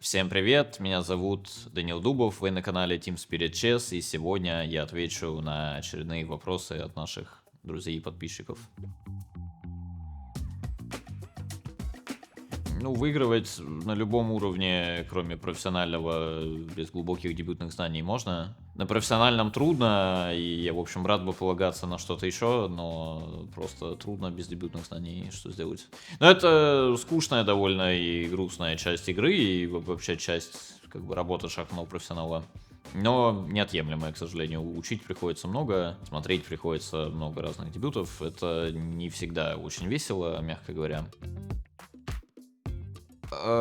Всем привет, меня зовут Данил Дубов, вы на канале Team Spirit Chess, и сегодня я отвечу на очередные вопросы от наших друзей и подписчиков. Ну, выигрывать на любом уровне, кроме профессионального, без глубоких дебютных знаний можно. На профессиональном трудно, и я, в общем, рад бы полагаться на что-то еще, но просто трудно без дебютных знаний что сделать. Но это скучная довольно и грустная часть игры, и вообще часть, как бы, работы шахматного профессионала. Но неотъемлемая, к сожалению. Учить приходится много, смотреть приходится много разных дебютов. Это не всегда очень весело, мягко говоря.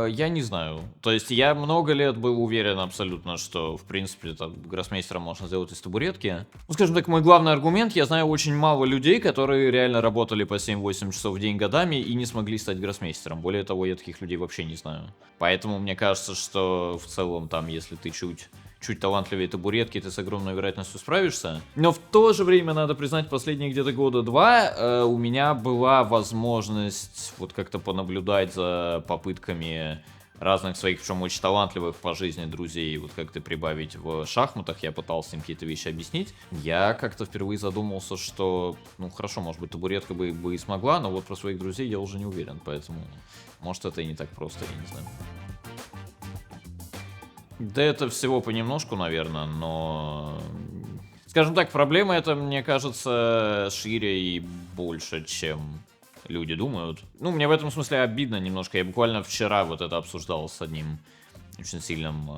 Я не знаю. То есть я много лет был уверен абсолютно, что, в принципе, там, гроссмейстера можно сделать из табуретки. Ну, скажем так, мой главный аргумент: я знаю очень мало людей, которые реально работали по 7-8 часов в день годами и не смогли стать гроссмейстером. Более того, я таких людей вообще не знаю. Поэтому мне кажется, что в целом, там, если ты чуть талантливее табуретки, ты с огромной вероятностью справишься. Но в то же время, надо признать, последние где-то года два у меня была возможность вот как-то понаблюдать за попытками разных своих, причем очень талантливых по жизни друзей, вот как-то прибавить в шахматах. Я пытался им какие-то вещи объяснить. Я как-то впервые задумался, что, ну хорошо, может быть, табуретка бы и смогла, но вот про своих друзей я уже не уверен, поэтому может это и не так просто, я не знаю. Да это всего понемножку, наверное, но... Скажем так, проблема эта, мне кажется, шире и больше, чем люди думают. Ну, мне в этом смысле обидно немножко. Я буквально вчера вот это обсуждал с одним очень сильным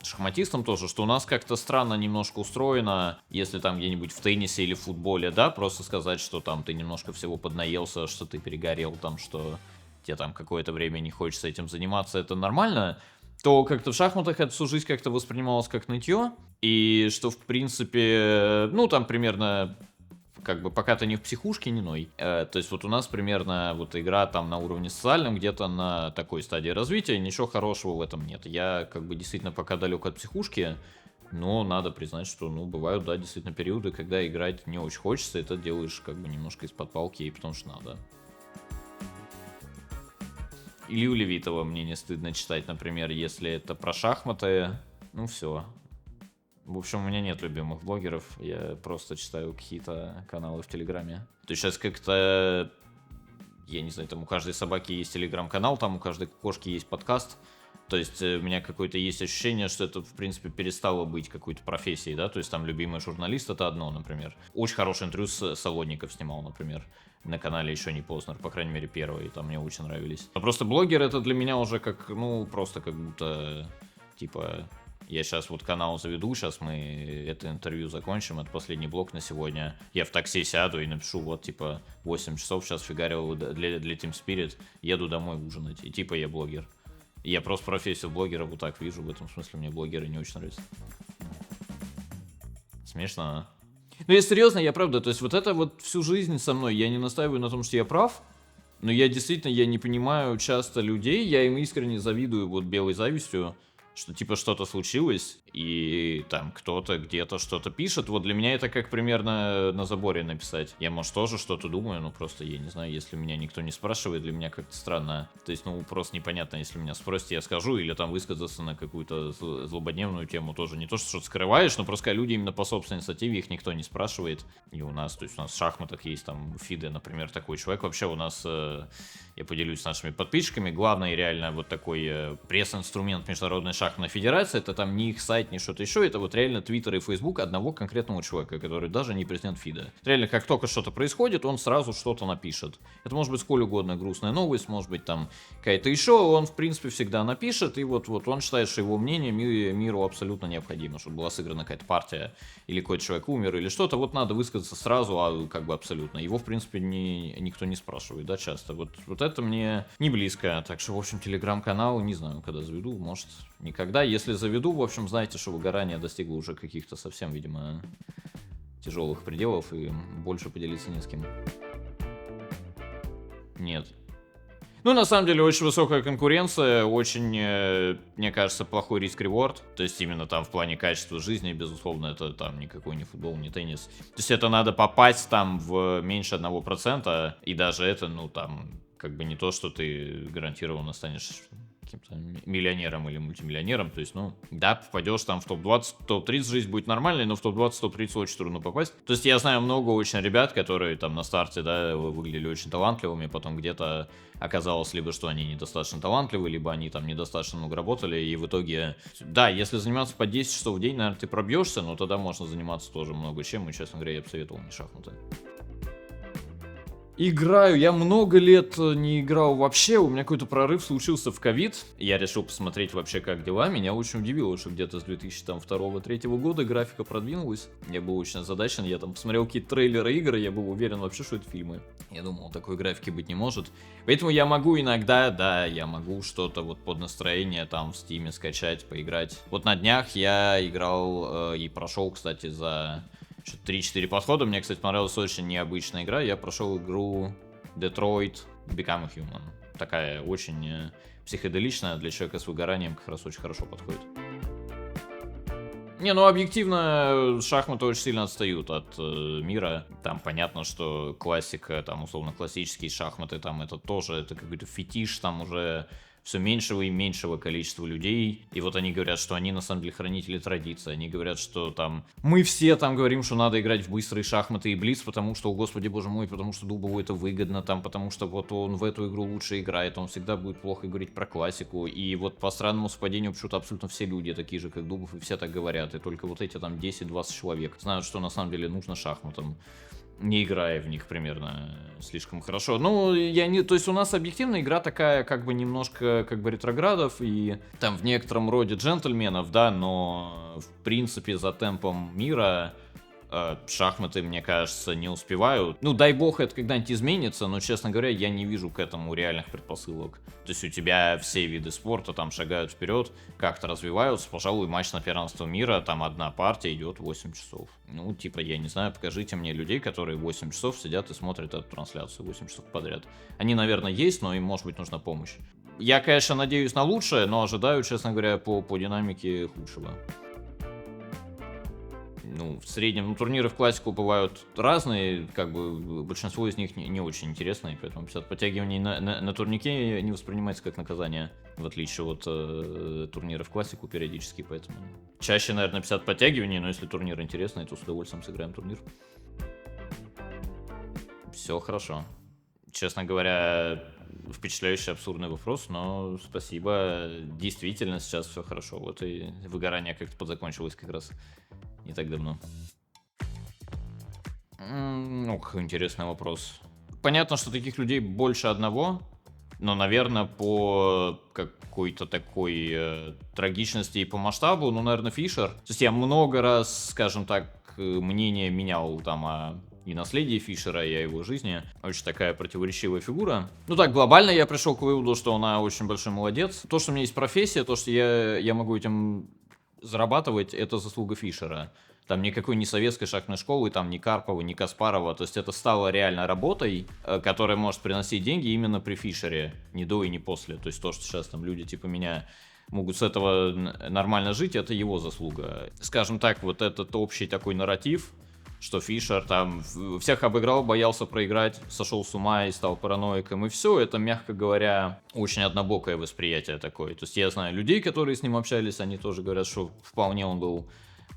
шахматистом тоже, что у нас как-то странно немножко устроено, если там где-нибудь в теннисе или в футболе, да, просто сказать, что там ты немножко всего поднаелся, что ты перегорел, там, что тебе там какое-то время не хочется этим заниматься, это нормально, то как-то в шахматах это всю жизнь как-то воспринималось как нытье, и что, в принципе, ну, там примерно, как бы, пока ты не в психушке, не ной. То есть вот у нас примерно вот игра там на уровне социальном, где-то на такой стадии развития, ничего хорошего в этом нет. Я, как бы, действительно пока далек от психушки, но надо признать, что, ну, бывают, да, действительно периоды, когда играть не очень хочется, и ты делаешь, как бы, немножко из-под палки, и потому что надо. Илью Левитова мне не стыдно читать, например, если это про шахматы. Ну все. В общем, у меня нет любимых блогеров. Я просто читаю какие-то каналы в Телеграме. То есть сейчас как-то... Я не знаю, там у каждой собаки есть телеграм-канал, там у каждой кошки есть подкаст. То есть у меня какое-то есть ощущение, что это, в принципе, перестало быть какой-то профессией, да? То есть там любимый журналист — это одно, например. Очень хороший интервью с Солодников снимал, например, на канале «Еще не Познер», по крайней мере, первые, там мне очень нравились. Но просто блогер — это для меня уже как, ну, просто как будто, типа... Я сейчас вот канал заведу, сейчас мы это интервью закончим, это последний блок на сегодня. Я в такси сяду и напишу, вот, типа, 8 часов сейчас фигарил для Team Spirit, еду домой ужинать, и типа я блогер. Я просто профессию блогера вот так вижу, в этом смысле мне блогеры не очень нравятся. Смешно, а? Ну, если серьезно, я правда, то есть вот это вот всю жизнь со мной, я не настаиваю на том, что я прав, но я действительно, я не понимаю часто людей, я им искренне завидую вот белой завистью, что типа что-то случилось, и там кто-то где-то что-то пишет. Вот для меня это как примерно на заборе написать. Я, может, тоже что-то думаю, но просто, я не знаю, если меня никто не спрашивает, для меня как-то странно. То есть, ну, просто непонятно, если меня спросят, я скажу, или там высказаться на какую-то злободневную тему тоже. Не то, что что-то скрываешь, но просто люди именно по собственной инициативе, их никто не спрашивает. И у нас, то есть у нас в шахматах есть там Фиде, например, такой человек. Вообще у нас, я поделюсь с нашими подписчиками, главный реально вот такой пресс-инструмент Международной шахматной федерации, это там не их сайт, не что-то еще, это вот реально Твиттер и Фейсбук одного конкретного человека, который даже не президент ФИДа. Реально, как только что-то происходит, он сразу что-то напишет. Это может быть сколь угодно грустная новость, может быть там какая-то еще, он в принципе всегда напишет, и вот он считает, что его мнение миру абсолютно необходимо, чтобы была сыграна какая-то партия, или какой-то человек умер, или что-то, вот надо высказаться сразу, а как бы абсолютно. Его в принципе никто не спрашивает, да, часто. Вот это мне не близко, так что, в общем, телеграм-канал, не знаю, когда заведу, может, никогда. Если заведу, в общем, знаете, что выгорание достигло уже каких-то совсем, видимо, тяжелых пределов, и больше поделиться не с кем. Нет. Ну, на самом деле, очень высокая конкуренция, очень, мне кажется, плохой риск-реворд. То есть, именно там в плане качества жизни, безусловно, это там никакой не футбол, не теннис. То есть, это надо попасть там в меньше 1%, и даже это, ну, там, как бы не то, что ты гарантированно станешь каким-то миллионером или мультимиллионером, то есть, ну, да, попадешь там в топ-20, топ-30, жизнь будет нормальной, но в топ-20, топ-30 очень трудно попасть. То есть я знаю много очень ребят, которые там на старте, да, выглядели очень талантливыми, потом где-то оказалось либо, что они недостаточно талантливы, либо они там недостаточно много работали, и в итоге, да, если заниматься по 10 часов в день, наверное, ты пробьешься, но тогда можно заниматься тоже много чем, и, честно говоря, я бы советовал не шахматы. Играю, я много лет не играл вообще, у меня какой-то прорыв случился в ковид. Я решил посмотреть вообще, как дела. Меня очень удивило, что где-то с 2002-2003 года графика продвинулась. Я был очень озадачен, я там посмотрел какие-то трейлеры игр, я был уверен вообще, что это фильмы. Я думал, такой графики быть не может. Поэтому я могу иногда, да, я могу что-то вот под настроение там в Стиме скачать, поиграть. Вот на днях я играл и прошел, кстати, за... 3-4 подхода. Мне, кстати, понравилась очень необычная игра. Я прошел игру Detroit Become a Human. Такая очень психоделичная, для человека с выгоранием как раз очень хорошо подходит. Не, ну объективно шахматы очень сильно отстают от мира. Там понятно, что классика, там условно классические шахматы, там это тоже это какой-то фетиш, там уже все меньшего и меньшего количества людей. И вот они говорят, что они на самом деле хранители традиции. Они говорят, что там мы все там говорим, что надо играть в быстрые шахматы и блиц, потому что, о господи боже мой, потому что Дубову это выгодно, там, потому что вот он в эту игру лучше играет, он всегда будет плохо говорить про классику. И вот по странному совпадению почему-то абсолютно все люди такие же, как Дубов, и все так говорят. И только вот эти там 10-20 человек знают, что на самом деле нужно шахматам, не играя в них примерно слишком хорошо. Ну, я не... То есть у нас объективно игра такая, как бы немножко, как бы ретроградов и там в некотором роде джентльменов, да, но в принципе за темпом мира шахматы, мне кажется, не успевают. Ну, дай бог, это когда-нибудь изменится, но, честно говоря, я не вижу к этому реальных предпосылок. То есть у тебя все виды спорта там шагают вперед, как-то развиваются. Пожалуй, матч на первенство мира, там одна партия идет 8 часов. Ну, типа, я не знаю, покажите мне людей, которые 8 часов сидят и смотрят эту трансляцию 8 часов подряд. Они, наверное, есть, но им, может быть, нужна помощь. Я, конечно, надеюсь на лучшее, но ожидаю, честно говоря, по динамике худшего. Ну, в среднем, ну, турниры в классику бывают разные, как бы большинство из них не очень интересные, поэтому 50 подтягиваний на турнике не воспринимается как наказание, в отличие от турниров в классику периодически, поэтому чаще, наверное, 50 подтягиваний, но если турнир интересный, то с удовольствием сыграем турнир. Все хорошо. Честно говоря, впечатляющий, абсурдный вопрос, но спасибо. Действительно, сейчас все хорошо. Вот и выгорание как-то подзакончилось как раз не так давно. Ну, какой интересный вопрос. Понятно, что таких людей больше одного, но, наверное, по какой-то такой трагичности и по масштабу, ну, наверное, Фишер. То есть я много раз, скажем так, мнение менял там и наследие Фишера, и о его жизни. Очень такая противоречивая фигура. Ну так, глобально я пришел к выводу, что она очень большой молодец. То, что у меня есть профессия, то, что я могу этим зарабатывать, это заслуга Фишера. Там никакой не советской шахматной школы, там ни Карпова, ни Каспарова. То есть это стало реально работой, которая может приносить деньги именно при Фишере. Не до и не после. То есть то, что сейчас там люди типа меня могут с этого нормально жить, это его заслуга. Скажем так, вот этот общий такой нарратив, что Фишер там всех обыграл, боялся проиграть, сошел с ума и стал параноиком, и все, это, мягко говоря, очень однобокое восприятие такое. То есть я знаю людей, которые с ним общались, они тоже говорят, что вполне он был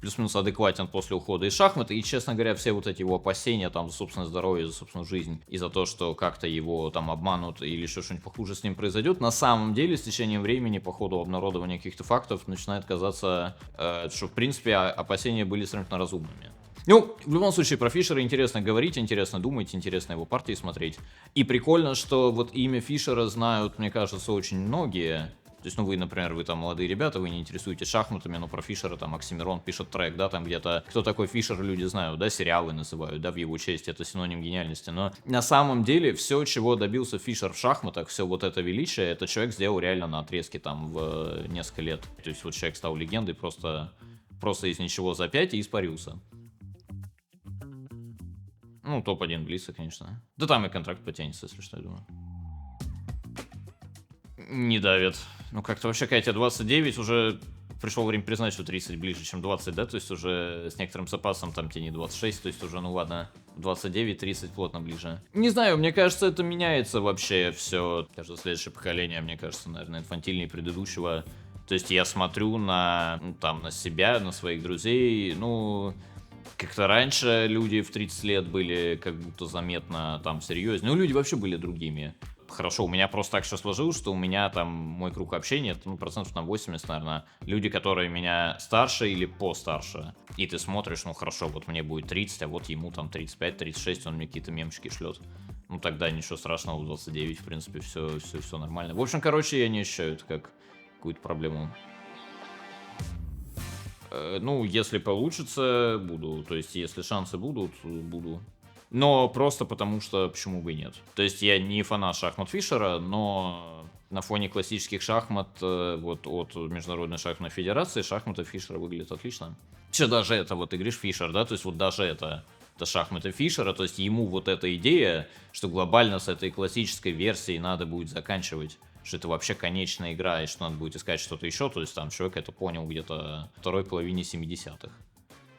плюс-минус адекватен после ухода из шахмат, и, честно говоря, все вот эти его опасения там за собственное здоровье, за собственную жизнь, и за то, что как-то его там обманут или еще что-нибудь похуже с ним произойдет, на самом деле, с течением времени, по ходу обнародования каких-то фактов, начинает казаться, что, в принципе, опасения были сравнительно разумными. Ну, в любом случае, про Фишера интересно говорить, интересно думать, интересно его партии смотреть. И прикольно, что вот имя Фишера знают, мне кажется, очень многие. То есть, ну, вы, например, вы там молодые ребята, вы не интересуетесь шахматами, но про Фишера там Оксимирон пишет трек, да, там где-то, кто такой Фишер, люди знают, да, сериалы называют, да, в его честь, это синоним гениальности. Но на самом деле все, чего добился Фишер в шахматах, все вот это величие, это человек сделал реально на отрезке там в несколько лет. То есть вот человек стал легендой просто из ничего за 5 и испарился. Ну, топ-1 Блица, конечно. Да там и контракт потянется, если что, я думаю. Не давит. Ну, как-то вообще, когда тебе 29, уже пришло время признать, что 30 ближе, чем 20, да? То есть уже с некоторым запасом там тебе не 26, то есть уже, ну ладно, 29-30 плотно ближе. Не знаю, мне кажется, это меняется вообще все. Каждое следующее поколение, мне кажется, наверное, инфантильнее предыдущего. То есть я смотрю на, ну, там, на себя, на своих друзей, ну... Как-то раньше люди в 30 лет были как будто заметно там серьезнее. Ну, люди вообще были другими. Хорошо, у меня просто так все сложилось, что у меня там мой круг общения, это, ну, процентов на 80, наверное, люди, которые меня старше или постарше. И ты смотришь, ну, хорошо, вот мне будет 30, а вот ему там 35-36, он мне какие-то мемчики шлет. Ну, тогда ничего страшного, в 29, в принципе, все нормально. В общем, короче, я не ощущаю это как какую-то проблему. Ну, если получится, буду. То есть, если шансы будут, буду. Но просто потому что, почему бы и нет. То есть, я не фанат шахмат Фишера, но на фоне классических шахмат вот от Международной шахматной федерации шахматы Фишера выглядят отлично. Че даже это, вот ты говоришь Фишер, да, то есть, вот даже это шахматы Фишера, то есть, ему вот эта идея, что глобально с этой классической версией надо будет заканчивать, что это вообще конечная игра, и что надо будет искать что-то еще, то есть там человек это понял где-то в второй половине 70-х.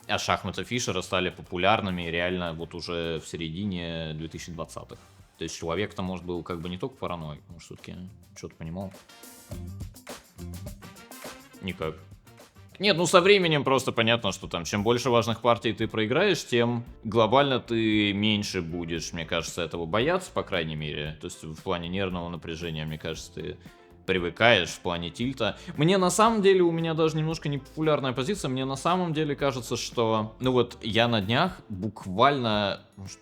А шахматы Фишера стали популярными реально вот уже в середине 2020-х. То есть человек-то, может, был как бы не только параноик, может, все-таки что-то понимал. Никак. Нет, ну со временем просто понятно, что там чем больше важных партий ты проиграешь, тем глобально ты меньше будешь, мне кажется, этого бояться, по крайней мере. То есть в плане нервного напряжения, мне кажется, ты привыкаешь в плане тильта. Мне на самом деле, у меня даже немножко непопулярная позиция, мне на самом деле кажется, что, ну вот я на днях буквально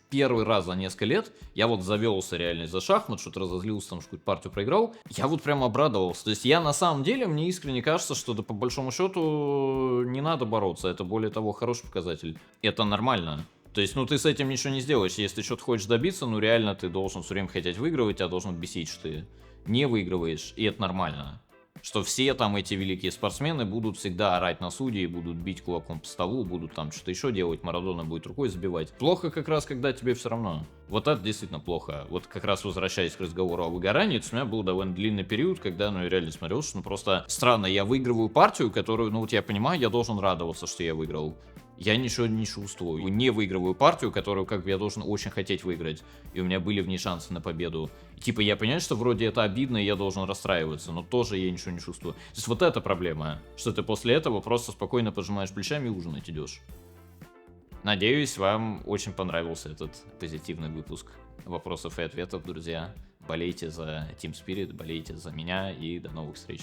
первый раз за несколько лет, я вот завелся реально из-за шахмат, что-то разозлился, там какую-то партию проиграл, я вот прям обрадовался. То есть я на самом деле, мне искренне кажется, что да по большому счету не надо бороться, это более того хороший показатель. Это нормально. То есть, ну, ты с этим ничего не сделаешь. Если что-то хочешь добиться, ну, реально, ты должен все время хотеть выигрывать, тебя должен бесить, что ты не выигрываешь, и это нормально. Что все там эти великие спортсмены будут всегда орать на судьи, будут бить кулаком по столу, будут там что-то еще делать, Марадона будет рукой забивать. Плохо как раз, когда тебе все равно. Вот это действительно плохо. Вот как раз возвращаясь к разговору о выгорании, у меня был довольно длинный период, когда, ну, я реально смотрел, что, ну, просто странно, я выигрываю партию, которую, ну, вот я понимаю, я должен радоваться, что я выиграл. Я ничего не чувствую. Не выигрываю партию, которую как бы я должен очень хотеть выиграть. И у меня были в ней шансы на победу. И, типа, я понимаю, что вроде это обидно, и я должен расстраиваться, но тоже я ничего не чувствую. То есть вот эта проблема, что ты после этого просто спокойно пожимаешь плечами и ужинать идешь. Надеюсь, вам очень понравился этот позитивный выпуск вопросов и ответов, друзья. Болейте за Team Spirit, болейте за меня, и до новых встреч.